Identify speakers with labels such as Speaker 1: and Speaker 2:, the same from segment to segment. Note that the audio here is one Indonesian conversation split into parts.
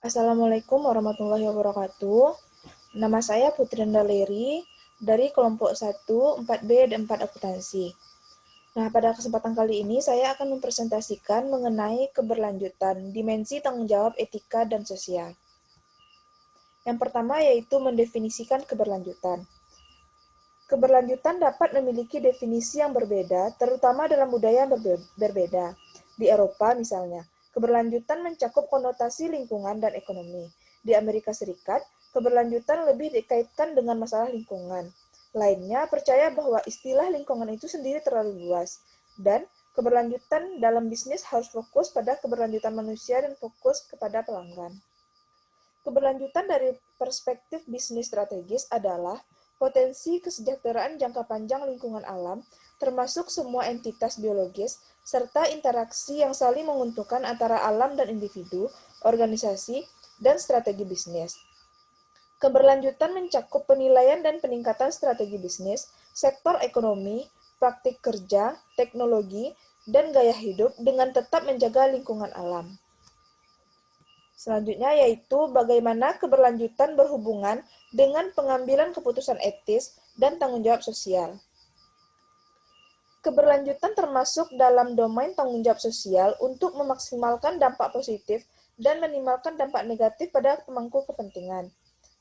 Speaker 1: Assalamualaikum warahmatullahi wabarakatuh. Nama saya Putri Ndaleri dari kelompok 1, 4B, dan 4 akuntansi. Nah, pada kesempatan kali ini saya akan mempresentasikan mengenai keberlanjutan, dimensi tanggung jawab etika dan sosial. Yang pertama yaitu mendefinisikan keberlanjutan. Keberlanjutan dapat memiliki definisi yang berbeda, terutama dalam budaya yang berbeda. Di Eropa misalnya, keberlanjutan mencakup konotasi lingkungan dan ekonomi. Di Amerika Serikat, keberlanjutan lebih dikaitkan dengan masalah lingkungan. Lainnya percaya bahwa istilah lingkungan itu sendiri terlalu luas, dan keberlanjutan dalam bisnis harus fokus pada keberlanjutan manusia dan fokus kepada pelanggan. Keberlanjutan dari perspektif bisnis strategis adalah potensi kesejahteraan jangka panjang lingkungan alam, termasuk semua entitas biologis, serta interaksi yang saling menguntungkan antara alam dan individu, organisasi, dan strategi bisnis. Keberlanjutan mencakup penilaian dan peningkatan strategi bisnis, sektor ekonomi, praktik kerja, teknologi, dan gaya hidup dengan tetap menjaga lingkungan alam. Selanjutnya yaitu bagaimana keberlanjutan berhubungan dengan pengambilan keputusan etis dan tanggung jawab sosial. Keberlanjutan termasuk dalam domain tanggung jawab sosial untuk memaksimalkan dampak positif dan minimalkan dampak negatif pada pemangku kepentingan.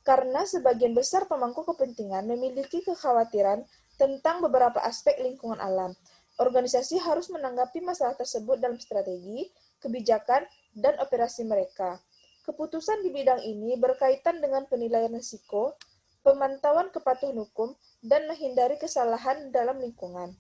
Speaker 1: Karena sebagian besar pemangku kepentingan memiliki kekhawatiran tentang beberapa aspek lingkungan alam, organisasi harus menanggapi masalah tersebut dalam strategi, kebijakan, dan operasi mereka. Keputusan di bidang ini berkaitan dengan penilaian risiko, pemantauan kepatuhan hukum, dan menghindari kesalahan dalam lingkungan.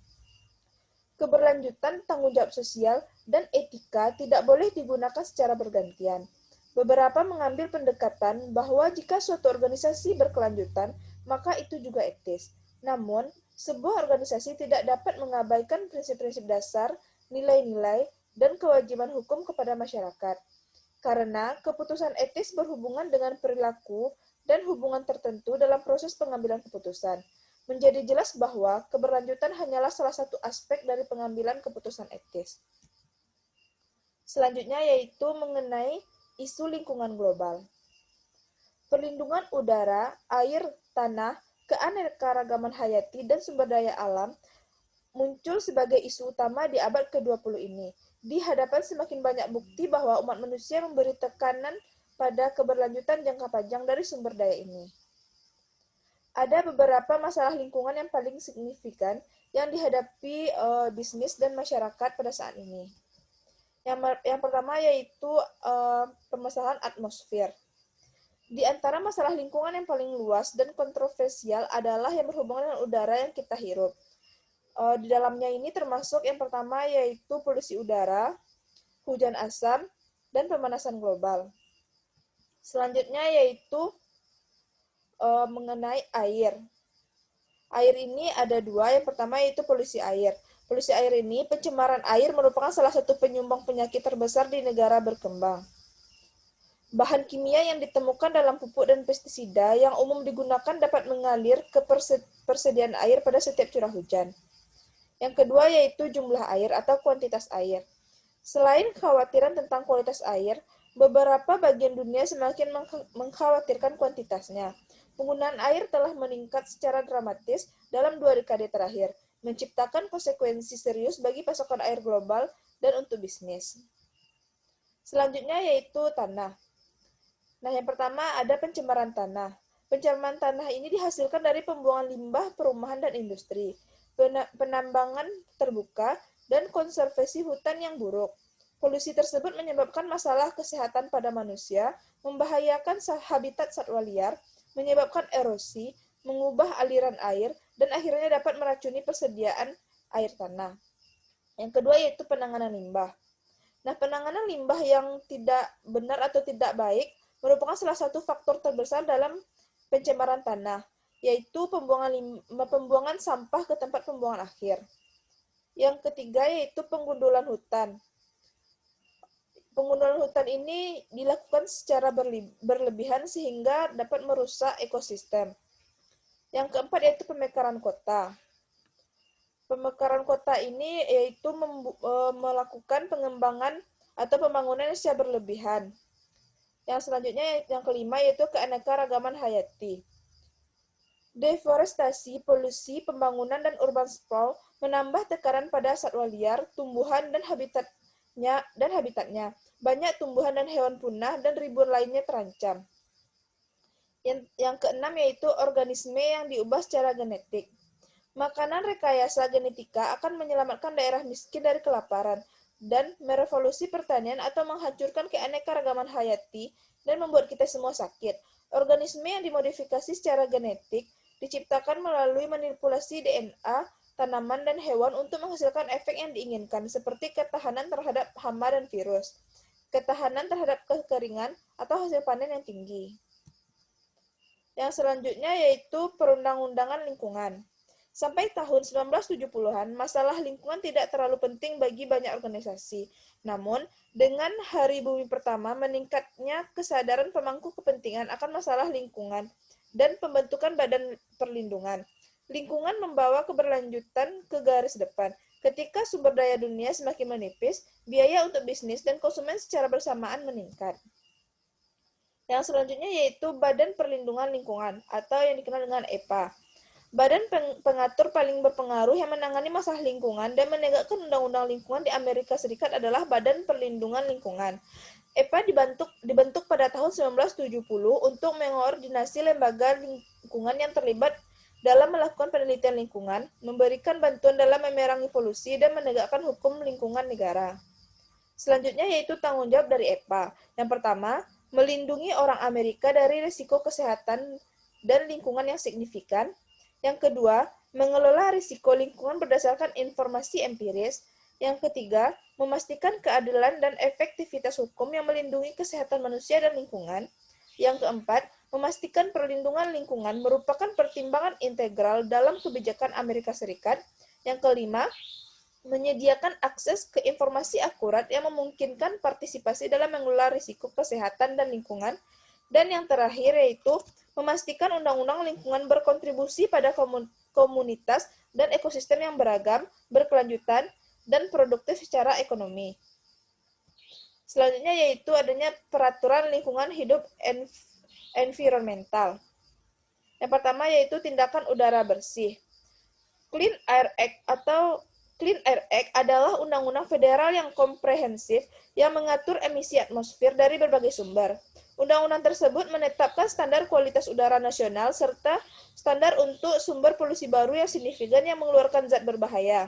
Speaker 1: Keberlanjutan tanggung jawab sosial dan etika tidak boleh digunakan secara bergantian. Beberapa mengambil pendekatan bahwa jika suatu organisasi berkelanjutan, maka itu juga etis. Namun, sebuah organisasi tidak dapat mengabaikan prinsip-prinsip dasar, nilai-nilai, dan kewajiban hukum kepada masyarakat. Karena keputusan etis berhubungan dengan perilaku dan hubungan tertentu dalam proses pengambilan keputusan. Menjadi jelas bahwa keberlanjutan hanyalah salah satu aspek dari pengambilan keputusan etis. Selanjutnya yaitu mengenai isu lingkungan global. Perlindungan udara, air, tanah, keanekaragaman hayati, dan sumber daya alam muncul sebagai isu utama di abad ke-20 ini. Di hadapan semakin banyak bukti bahwa umat manusia memberi tekanan pada keberlanjutan jangka panjang dari sumber daya ini. Ada beberapa masalah lingkungan yang paling signifikan yang dihadapi bisnis dan masyarakat pada saat ini. Yang pertama yaitu permasalahan atmosfer. Di antara masalah lingkungan yang paling luas dan kontroversial adalah yang berhubungan dengan udara yang kita hirup. Di dalamnya ini termasuk yang pertama yaitu polusi udara, hujan asam, dan pemanasan global. Selanjutnya yaitu mengenai air. Air ini ada dua. Yang pertama yaitu polusi air. Polusi air ini, pencemaran air merupakan salah satu penyumbang penyakit terbesar di negara berkembang. Bahan kimia yang ditemukan dalam pupuk dan pestisida yang umum digunakan dapat mengalir ke persediaan air pada setiap curah hujan. Yang kedua yaitu jumlah air atau kuantitas air. Selain kekhawatiran tentang kualitas air, beberapa bagian dunia semakin mengkhawatirkan kuantitasnya. Penggunaan air telah meningkat secara dramatis dalam 2 dekade terakhir, menciptakan konsekuensi serius bagi pasokan air global dan untuk bisnis. Selanjutnya yaitu tanah. Nah, yang pertama ada pencemaran tanah. Pencemaran tanah ini dihasilkan dari pembuangan limbah perumahan dan industri, penambangan terbuka, dan konservasi hutan yang buruk. Polusi tersebut menyebabkan masalah kesehatan pada manusia, membahayakan habitat satwa liar, menyebabkan erosi, mengubah aliran air, dan akhirnya dapat meracuni persediaan air tanah. Yang kedua yaitu penanganan limbah. Nah, penanganan limbah yang tidak benar atau tidak baik merupakan salah satu faktor terbesar dalam pencemaran tanah, yaitu pembuangan sampah ke tempat pembuangan akhir. Yang ketiga yaitu penggundulan hutan. Penggundulan hutan ini dilakukan secara berlebihan sehingga dapat merusak ekosistem. Yang keempat yaitu pemekaran kota. Pemekaran kota ini yaitu melakukan pengembangan atau pembangunan secara berlebihan. Yang selanjutnya, yang kelima, yaitu keanekaragaman hayati. Deforestasi, polusi, pembangunan, dan urban sprawl menambah tekanan pada satwa liar, tumbuhan, dan habitatnya. Banyak tumbuhan dan hewan punah dan ribuan lainnya terancam. Yang keenam yaitu organisme yang diubah secara genetik. Makanan rekayasa genetika akan menyelamatkan daerah miskin dari kelaparan dan merevolusi pertanian atau menghancurkan keanekaragaman hayati dan membuat kita semua sakit. Organisme yang dimodifikasi secara genetik diciptakan melalui manipulasi DNA, tanaman, dan hewan untuk menghasilkan efek yang diinginkan, seperti ketahanan terhadap hama dan virus, ketahanan terhadap kekeringan, atau hasil panen yang tinggi. Yang selanjutnya yaitu perundang-undangan lingkungan. Sampai tahun 1970-an, masalah lingkungan tidak terlalu penting bagi banyak organisasi. Namun, dengan Hari Bumi pertama, meningkatnya kesadaran pemangku kepentingan akan masalah lingkungan dan pembentukan badan perlindungan. Lingkungan membawa keberlanjutan ke garis depan. Ketika sumber daya dunia semakin menipis, biaya untuk bisnis dan konsumen secara bersamaan meningkat. Yang selanjutnya yaitu Badan Perlindungan Lingkungan atau yang dikenal dengan EPA. Badan pengatur paling berpengaruh yang menangani masalah lingkungan dan menegakkan undang-undang lingkungan di Amerika Serikat adalah Badan Perlindungan Lingkungan. EPA dibentuk pada tahun 1970 untuk mengoordinasi lembaga lingkungan yang terlibat dalam melakukan penelitian lingkungan, memberikan bantuan dalam memerangi polusi, dan menegakkan hukum lingkungan negara. Selanjutnya yaitu tanggung jawab dari EPA. Yang pertama, melindungi orang Amerika dari risiko kesehatan dan lingkungan yang signifikan. Yang kedua, mengelola risiko lingkungan berdasarkan informasi empiris. Yang ketiga, memastikan keadilan dan efektivitas hukum yang melindungi kesehatan manusia dan lingkungan. Yang keempat, memastikan perlindungan lingkungan merupakan pertimbangan integral dalam kebijakan Amerika Serikat. Yang kelima, menyediakan akses ke informasi akurat yang memungkinkan partisipasi dalam mengelola risiko kesehatan dan lingkungan. Dan yang terakhir yaitu memastikan undang-undang lingkungan berkontribusi pada komunitas dan ekosistem yang beragam, berkelanjutan, dan produktif secara ekonomi. Selanjutnya yaitu adanya peraturan lingkungan hidup environmental. Yang pertama yaitu tindakan udara bersih. Clean Air Act atau Clean Air Act adalah undang-undang federal yang komprehensif yang mengatur emisi atmosfer dari berbagai sumber. Undang-undang tersebut menetapkan standar kualitas udara nasional serta standar untuk sumber polusi baru yang signifikan yang mengeluarkan zat berbahaya.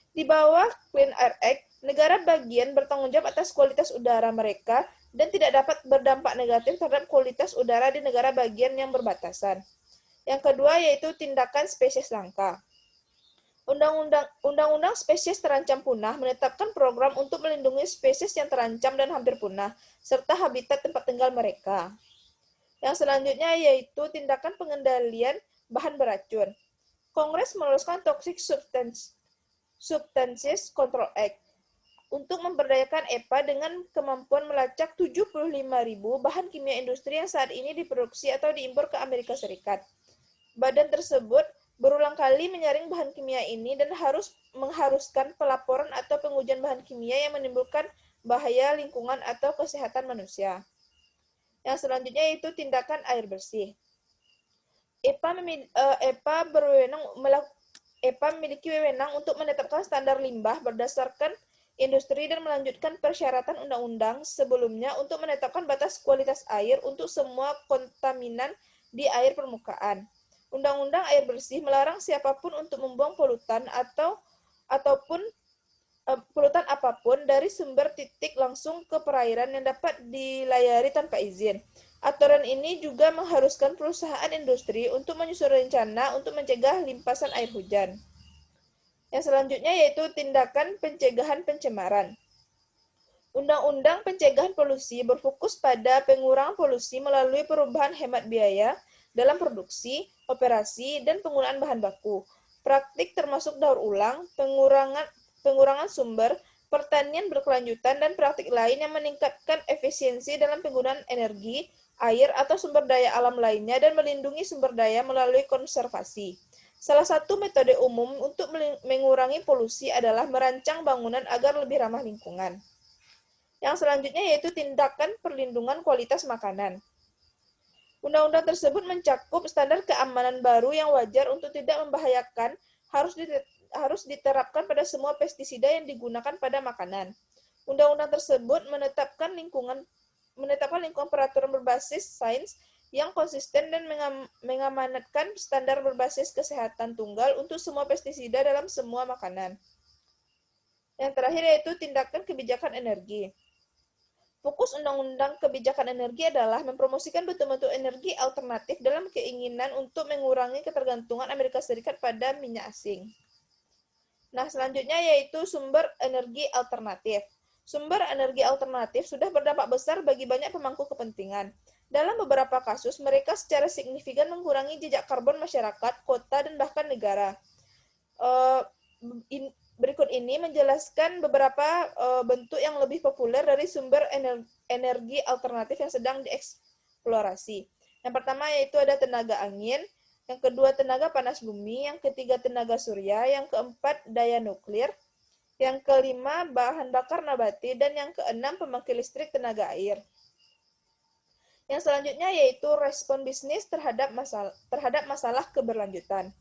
Speaker 1: Di bawah Clean Air Act, negara bagian bertanggung jawab atas kualitas udara mereka dan tidak dapat berdampak negatif terhadap kualitas udara di negara bagian yang berbatasan. Yang kedua yaitu tindakan spesies langka. Undang-undang spesies terancam punah menetapkan program untuk melindungi spesies yang terancam dan hampir punah, serta habitat tempat tinggal mereka. Yang selanjutnya yaitu tindakan pengendalian bahan beracun. Kongres meluluskan Toxic Substances Control Act untuk memberdayakan EPA dengan kemampuan melacak 75.000 bahan kimia industri yang saat ini diproduksi atau diimpor ke Amerika Serikat. Badan tersebut berulang kali menyaring bahan kimia ini dan harus mengharuskan pelaporan atau pengujian bahan kimia yang menimbulkan bahaya lingkungan atau kesehatan manusia. Yang selanjutnya yaitu tindakan air bersih. EPA memiliki wewenang untuk menetapkan standar limbah berdasarkan industri dan melanjutkan persyaratan undang-undang sebelumnya untuk menetapkan batas kualitas air untuk semua kontaminan di air permukaan. Undang-undang air bersih melarang siapapun untuk membuang polutan ataupun polutan apapun dari sumber titik langsung ke perairan yang dapat dilayari tanpa izin. Aturan ini juga mengharuskan perusahaan industri untuk menyusun rencana untuk mencegah limpasan air hujan. Yang selanjutnya yaitu tindakan pencegahan pencemaran. Undang-undang pencegahan polusi berfokus pada pengurangan polusi melalui perubahan hemat biaya dalam produksi, operasi, dan penggunaan bahan baku. Praktik termasuk daur ulang, pengurangan sumber, pertanian berkelanjutan, dan praktik lain yang meningkatkan efisiensi dalam penggunaan energi, air, atau sumber daya alam lainnya dan melindungi sumber daya melalui konservasi. Salah satu metode umum untuk mengurangi polusi adalah merancang bangunan agar lebih ramah lingkungan. Yang selanjutnya yaitu tindakan perlindungan kualitas makanan. Undang-undang tersebut mencakup standar keamanan baru yang wajar untuk tidak membahayakan harus diterapkan pada semua pestisida yang digunakan pada makanan. Undang-undang tersebut menetapkan lingkungan peraturan berbasis sains yang konsisten dan mengamanatkan standar berbasis kesehatan tunggal untuk semua pestisida dalam semua makanan. Yang terakhir yaitu tindakan kebijakan energi. Fokus Undang-Undang Kebijakan Energi adalah mempromosikan bentuk-bentuk energi alternatif dalam keinginan untuk mengurangi ketergantungan Amerika Serikat pada minyak asing. Nah, selanjutnya yaitu sumber energi alternatif. Sumber energi alternatif sudah berdampak besar bagi banyak pemangku kepentingan. Dalam beberapa kasus, mereka secara signifikan mengurangi jejak karbon masyarakat, kota, dan bahkan negara. Berikut ini menjelaskan beberapa bentuk yang lebih populer dari sumber energi alternatif yang sedang dieksplorasi. Yang pertama yaitu ada tenaga angin, yang kedua tenaga panas bumi, yang ketiga tenaga surya, yang keempat daya nuklir, yang kelima bahan bakar nabati, dan yang keenam pembangkit listrik tenaga air. Yang selanjutnya yaitu respon bisnis terhadap masalah keberlanjutan.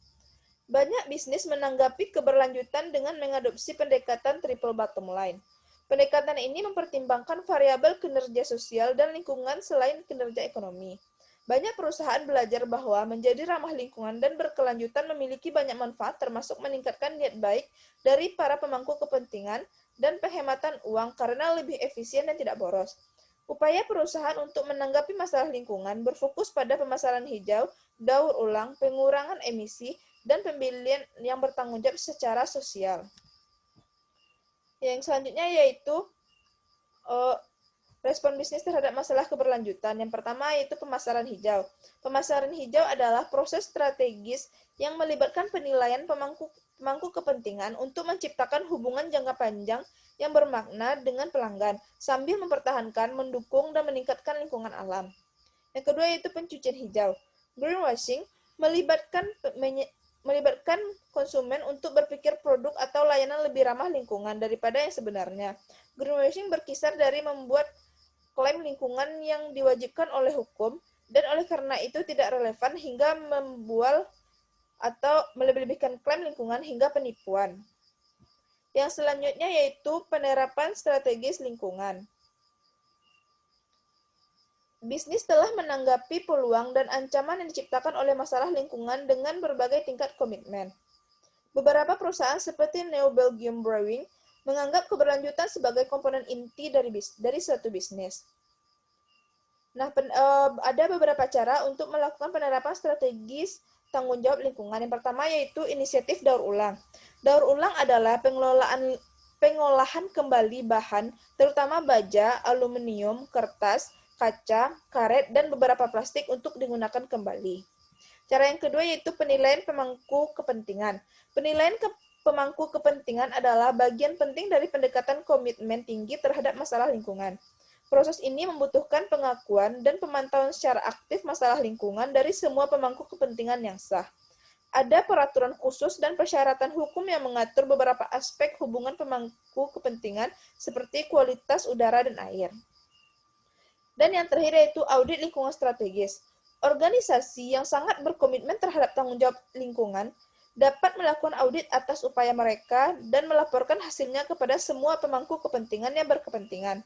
Speaker 1: Banyak bisnis menanggapi keberlanjutan dengan mengadopsi pendekatan triple bottom line. Pendekatan ini mempertimbangkan variabel kinerja sosial dan lingkungan selain kinerja ekonomi. Banyak perusahaan belajar bahwa menjadi ramah lingkungan dan berkelanjutan memiliki banyak manfaat termasuk meningkatkan niat baik dari para pemangku kepentingan dan penghematan uang karena lebih efisien dan tidak boros. Upaya perusahaan untuk menanggapi masalah lingkungan berfokus pada pemasaran hijau, daur ulang, pengurangan emisi, dan pembelian yang bertanggung jawab secara sosial. Yang selanjutnya yaitu respon bisnis terhadap masalah keberlanjutan. Yang pertama yaitu pemasaran hijau. Pemasaran hijau adalah proses strategis yang melibatkan penilaian pemangku kepentingan untuk menciptakan hubungan jangka panjang yang bermakna dengan pelanggan, sambil mempertahankan, mendukung, dan meningkatkan lingkungan alam. Yang kedua yaitu pencucian hijau. Greenwashing melibatkan konsumen untuk berpikir produk atau layanan lebih ramah lingkungan daripada yang sebenarnya. Greenwashing berkisar dari membuat klaim lingkungan yang diwajibkan oleh hukum dan oleh karena itu tidak relevan hingga membual atau melebih-lebihkan klaim lingkungan hingga penipuan. Yang selanjutnya yaitu penerapan strategis lingkungan. Bisnis telah menanggapi peluang dan ancaman yang diciptakan oleh masalah lingkungan dengan berbagai tingkat komitmen. Beberapa perusahaan seperti Neo Belgium Brewing menganggap keberlanjutan sebagai komponen inti dari suatu bisnis. Nah, ada beberapa cara untuk melakukan penerapan strategis tanggung jawab lingkungan. Yang pertama yaitu inisiatif daur ulang. Daur ulang adalah pengolahan kembali bahan, terutama baja, aluminium, kertas, kaca, karet, dan beberapa plastik untuk digunakan kembali. Cara yang kedua yaitu penilaian pemangku kepentingan. Penilaian pemangku kepentingan adalah bagian penting dari pendekatan komitmen tinggi terhadap masalah lingkungan. Proses ini membutuhkan pengakuan dan pemantauan secara aktif masalah lingkungan dari semua pemangku kepentingan yang sah. Ada peraturan khusus dan persyaratan hukum yang mengatur beberapa aspek hubungan pemangku kepentingan seperti kualitas udara dan air. Dan yang terakhir yaitu audit lingkungan strategis. Organisasi yang sangat berkomitmen terhadap tanggung jawab lingkungan dapat melakukan audit atas upaya mereka dan melaporkan hasilnya kepada semua pemangku kepentingan yang berkepentingan.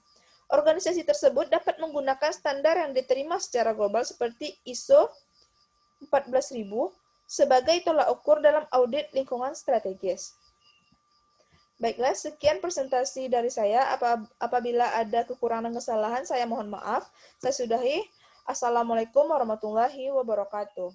Speaker 1: Organisasi tersebut dapat menggunakan standar yang diterima secara global seperti ISO 14000 sebagai tolak ukur dalam audit lingkungan strategis. Baiklah, sekian presentasi dari saya. Apabila ada kekurangan dan kesalahan, saya mohon maaf. Saya sudahi. Assalamualaikum warahmatullahi wabarakatuh.